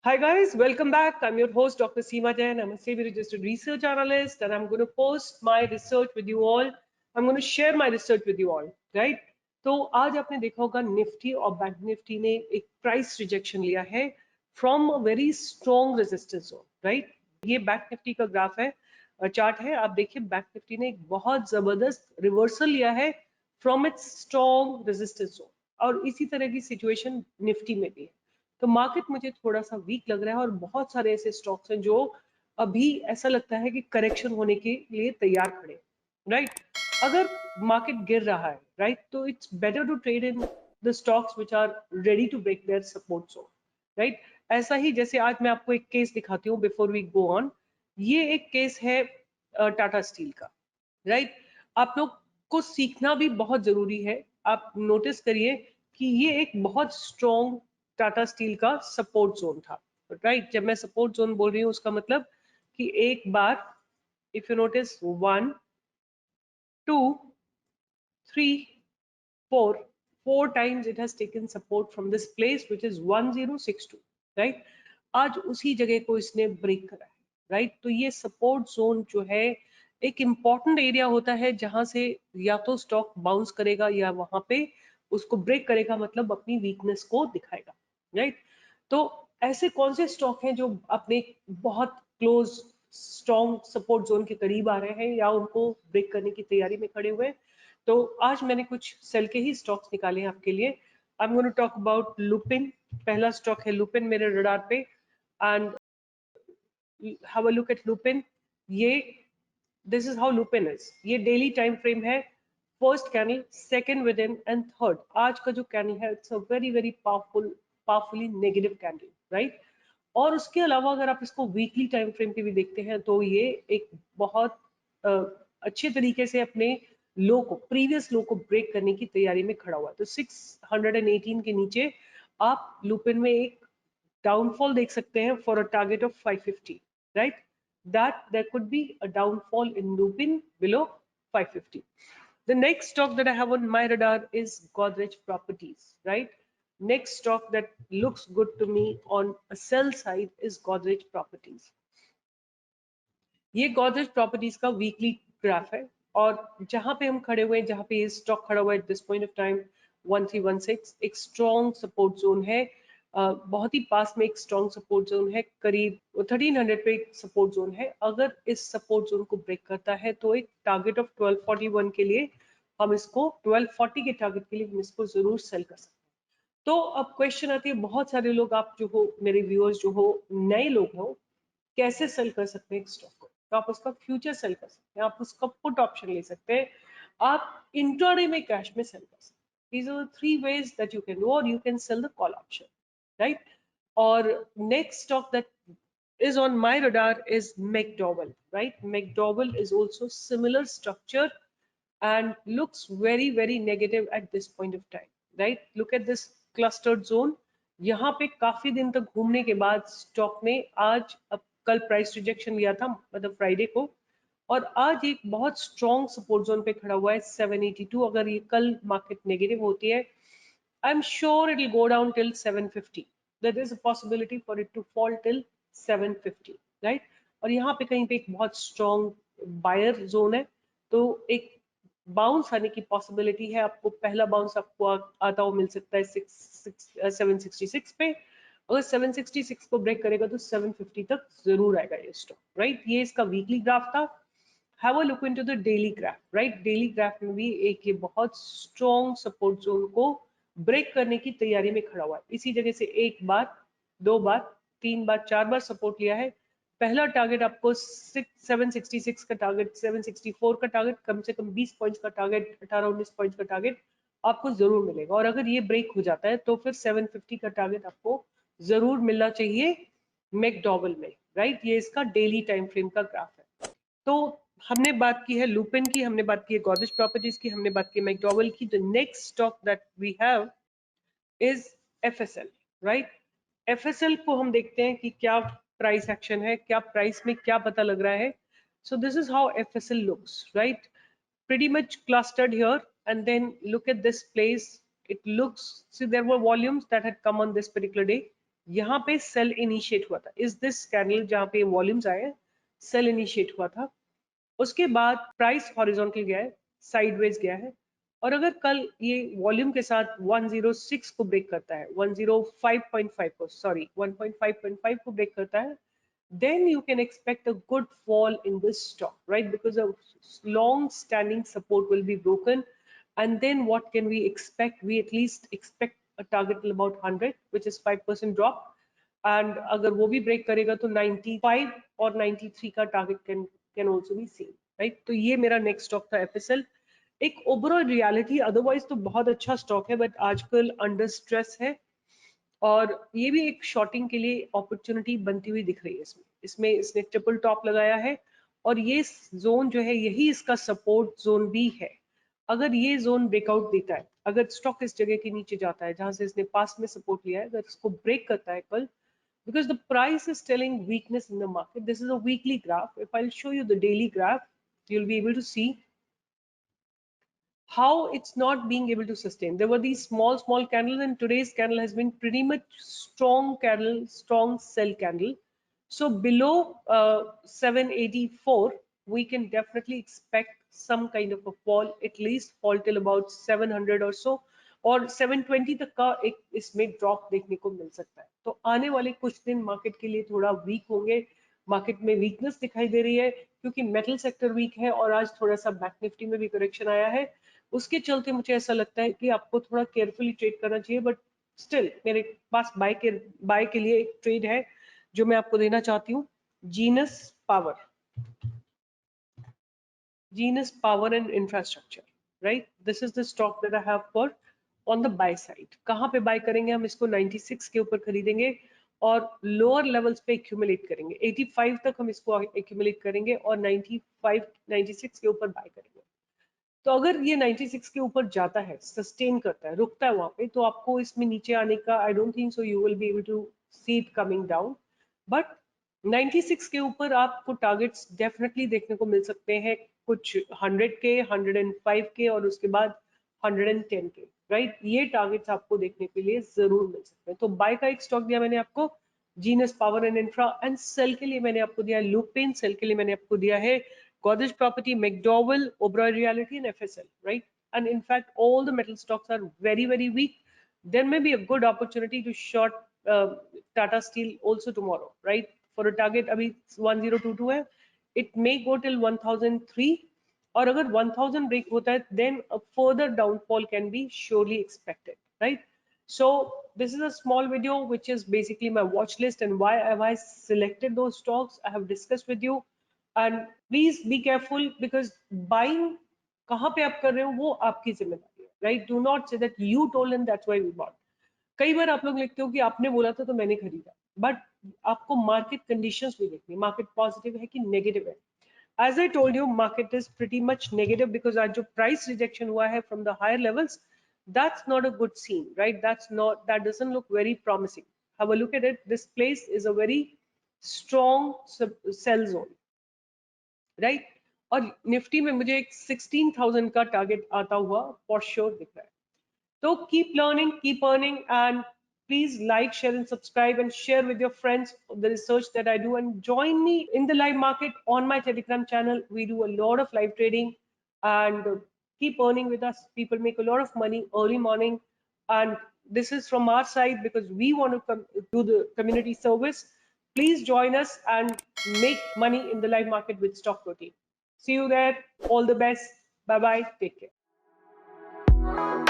Hi guys, welcome back. I'm your host Dr. Seema Jain. I'm a SEBI registered research analyst and I'm going to post my research with you all. I'm going to share my research with you all, right? तो आज आपने देखा होगा Nifty और bank Nifty ने एक price rejection लिया है from a very strong resistance zone, right? ये बैंक निफ्टी का ग्राफ है, चार्ट है। आप देखिए बैंक निफ्टी ने एक बहुत जबरदस्त रिवर्सल लिया है from its strong resistance zone और इसी तरह की सिचुएशन निफ्टी में भी है। तो मार्केट मुझे थोड़ा सा वीक लग रहा है और बहुत सारे ऐसे स्टॉक्स हैं जो अभी ऐसा लगता है कि करेक्शन होने के लिए तैयार खड़े, राइट? अगर मार्केट गिर रहा है, राइट, तो it's better to trade in the stocks which are ready to break their support zone, right? ऐसा ही जैसे आज मैं आपको एक केस दिखाती हूँ बिफोर वी गो ऑन। ये एक केस है टाटा स्टील का, राइट? आप लोग को सीखना भी बहुत जरूरी है। आप नोटिस करिए कि ये एक बहुत स्ट्रॉन्ग टाटा स्टील का सपोर्ट जोन था, राइट? जब मैं सपोर्ट जोन बोल रही हूँ उसका मतलब कि एक बार if you notice 1 2 3 4 times it has taken support from this place which is 1062, right? आज उसी जगह को इसने ब्रेक करा है, राइट? तो ये सपोर्ट जोन जो है एक इंपॉर्टेंट एरिया होता है जहां से या तो स्टॉक बाउंस करेगा या वहां पे उसको ब्रेक करेगा, मतलब अपनी वीकनेस को दिखाएगा, राइट? तो ऐसे कौन से स्टॉक हैं जो अपने बहुत क्लोज स्ट्रॉन्ग सपोर्ट जोन के करीब आ रहे हैं या उनको ब्रेक करने की तैयारी में खड़े हुए हैं? तो आज मैंने कुछ सेल के ही स्टॉक्स निकाले हैं आपके लिए। I am going to talk about Lupin. पहला स्टॉक है लुपिन मेरे रडार पे and have a look at Lupin. ये this is how Lupin is. ये डेली टाइम फ्रेम है, first candle, second within and third. आज का जो कैंडल है it's a very very powerfully negative candle, right? और उसके अलावा अगर आप इसको वीकली टाइम फ्रेम पे भी देखते हैं तो ये एक बहुत अच्छे तरीके से अपने लो को, प्रीवियस लो को ब्रेक करने की तैयारी में खड़ा हुआ है। तो 618 के नीचे आप लुपिन में एक downfall देख सकते हैं for a target of 550, right? That there could be a downfall in Lupin below 550. The next stock that I have on my radar is Godrej Properties, right? Next stock that looks good to me on a sell side is Godrej Properties. ये Godrej Properties का weekly graph है और जहां पे हम खड़े हुए हैं, जहां पे ये स्टॉक खड़ा हुआ है दिस पॉइंट ऑफ टाइम 1316 एक स्ट्रॉन्ग सपोर्ट जोन है। बहुत ही पास में एक स्ट्रॉन्ग सपोर्ट जोन है, करीब 1300 पे एक सपोर्ट जोन है। अगर इस सपोर्ट जोन को ब्रेक करता है तो एक टारगेट ऑफ 1241 के लिए हम इसको 1240 के टारगेट के लिए हम इसको जरूर सेल कर सकते हैं। तो अब क्वेश्चन आती है, बहुत सारे लोग आप जो हो, मेरे व्यूअर्स जो हो, नए लोग हो, कैसे सेल कर सकते हैं एक स्टॉक को? तो आप उसका फ्यूचर सेल कर सकते हैं, आप उसका पुट ऑप्शन ले सकते हैं, आप इंट्राडे में कैश में सेल कर सकते हैं। These are the three ways that you can do, or you can sell the call option, right? Or next stock that is on my radar is McDowell, right? McDowell is also similar structure and looks very very negative at this point of time, right? Look at this clustered zone. यहाँ पे काफी दिन तक घूमने के बाद stock ने आज कल प्राइस रिजेक्शन लिया था, मतलब फ्राइडे को, और आज एक बहुत स्ट्रॉन्ग सपोर्ट जोन पे खड़ा हुआ है 782। अगर ये कल मार्केट नेगेटिव होती है, I am sure it will go down till 750। There is a possibility for it to fall till 750, right? और यहाँ पे कहीं पे एक बहुत स्ट्रॉन्ग बायर जोन है, तो एक बाउंस आने की पॉसिबिलिटी है। आपको पहला बाउंस आपको आता हुआ मिल सकता है 766 पे। अगर 766 को ब्रेक करेगा तो 750 तक जरूर आएगा ये स्टॉक, राइट? ये इसका वीकली ग्राफ था। Have a look into the daily graph, right? Daily graph में भी एक ये बहुत स्ट्रॉन्ग सपोर्ट जोन को ब्रेक करने की तैयारी में खड़ा हुआ है। इसी जगह से एक बार, दो बार, तीन बार, चार बार सपोर्ट लिया है। पहला टारगेट आपको 766 का टारगेट, 764 का टारगेट, कम से कम 20 पॉइंट्स का टारगेट, 18-19 पॉइंट्स का टारगेट आपको जरूर मिलेगा। और अगर ये ब्रेक हो जाता है तो फिर 750 का टारगेट आपको जरूर मिलना चाहिए मैकडॉवेल में, राइट? ये इसका डेली टाइम फ्रेम का ग्राफ है। तो हमने बात की है लुपिन की, हमने बात की है गॉदरेज प्रॉपर्टीज की, हमने बात की है मैकडॉवेल की। The next stock that we have is FSL, right? FSL को हम देखते हैं कि क्या प्राइस एक्शन है, क्या प्राइस में क्या पता लग रहा है। So this is how FSL looks, right? Pretty much clustered here, and then look at this place. It looks, see there were volumes that had come on this particular day, यहाँ पे cell initiate हुआ था, इस this candle जहाँ पे volumes आए हैं, cell initiate हुआ था। उसके बाद प्राइस हॉरिजॉन्टल गया है, साइडवेज गया है, और अगर कल ये वॉल्यूम के साथ 106 को ब्रेक करता है, 105.5 को, सॉरी 1.5.5 को ब्रेक करता है, then you can expect a good fall in this stock, right? Because a long standing support will be broken, and then what can we expect? We at least expect a target till about 100, which is 5% drop, and अगर वो भी break करेगा तो 95 और 93 का target can also be seen, right? तो ये मेरा नेक्स्ट स्टॉक था एफएसएल। एक ओवरऑल रियलिटी, अदरवाइज तो बहुत अच्छा स्टॉक है, बट आजकल अंडर स्ट्रेस है, और ये भी एक शॉर्टिंग के लिए अपॉर्चुनिटी बनती हुई दिख रही है। इसमें इसने ट्रिपल टॉप लगाया है, और ये जोन जो है यही इसका सपोर्ट जोन भी है। अगर ये जोन ब्रेकआउट देता है, अगर स्टॉक इस जगह के नीचे जाता है जहां से इसने पास्ट में सपोर्ट लिया है, अगर इसको ब्रेक करता है कल, because the price is telling weakness in the market. This is a weekly graph. If I'll show you the daily graph, you'll be able to see how it's not being able to sustain. There were these small candles, and today's candle has been pretty much strong candle, strong sell candle. So below 784, we can definitely expect some kind of a fall, at least fall till about 700 or so, और 720 तक का एक इसमें drop देखने को मिल सकता है। तो आने वाले कुछ दिन मार्केट के लिए थोड़ा वीक होंगे, मार्केट में वीकनेस दिखाई दे रही है क्योंकि मेटल सेक्टर वीक है, और आज थोड़ा सा बैंक निफ्टी में भी करेक्शन आया है। उसके चलते मुझे ऐसा लगता है कि आपको थोड़ा केयरफुली ट्रेड करना चाहिए, बट स्टिल मेरे पास बाय के लिए एक ट्रेड है जो मैं आपको देना चाहती हूँ। Genus power and infrastructure, right? This is the stock that I have for on the by side. कहाँ पे बाय करेंगे हम इसको? 96 के ऊपर खरीदेंगे और लोअर लेवल्स पे एक्यूमुलेट करेंगे। 85 तक हम इसको एक्यूमुलेट करेंगे और 95 96 के ऊपर बाय करेंगे। तो अगर ये 96 के ऊपर जाता है, सस्टेन करता है, रुकता है वहां पे, तो आपको इसमें नीचे आने का I don't think so you will be able to see it coming down, but 96 के ऊपर आपको टारगेट्स डेफिनेटली देखने को मिल सकते हैं, कुछ 100 के, 105 के, और उसके बाद 110 के, राइट? ये टारगेट्स आपको देखने के लिए जरूर मिल सकते हैं। तो बाय का एक स्टॉक दिया मैंने आपको, Genus power and infra, and sell के लिए मैंने आपको दिया लुपिन, सेल के लिए मैंने आपको दिया है Godrej Property, McDowell, Oberoi Realty, and FSL, right? And in fact, all the metal stocks are very, very weak. There may be a good opportunity to short Tata Steel also tomorrow, right? For a target, abhi 1022 hai. It may go till 1003. और अगर 1000 break होता है, then a further downfall can be surely expected, right? So this is a small video which is basically my watch list and why have I selected those stocks. I have discussed with you, and please be careful because buying कहाँ पे आप कर रहे हो वो आपकी जिम्मेदारी है, right? Do not say that you told and that's why we bought. कई बार आप लोग लिखते हो कि आपने बोला था तो मैंने खरीदा, बट आपको मार्केट कंडीशंस भी देखनी, मार्केट पॉजिटिव है कि नेगेटिव है। As I told you, market is pretty much negative because आज जो price rejection हुआ है from the higher levels, that's not a good scene, right? That doesn't look very promising. Have a look at it. This place is a very strong sell zone, right? और Nifty में मुझे एक 16,000 का target आता हुआ for sure दिख रहा है। तो keep learning, keep earning, and please like, share and subscribe and share with your friends the research that I do, and join me in the live market on my Telegram channel. We do a lot of live trading, and keep earning with us. People make a lot of money early morning, and this is from our side because we want to do the community service. Please join us and make money in the live market with Stock Protein. See you there. All the best. Bye bye. Take care.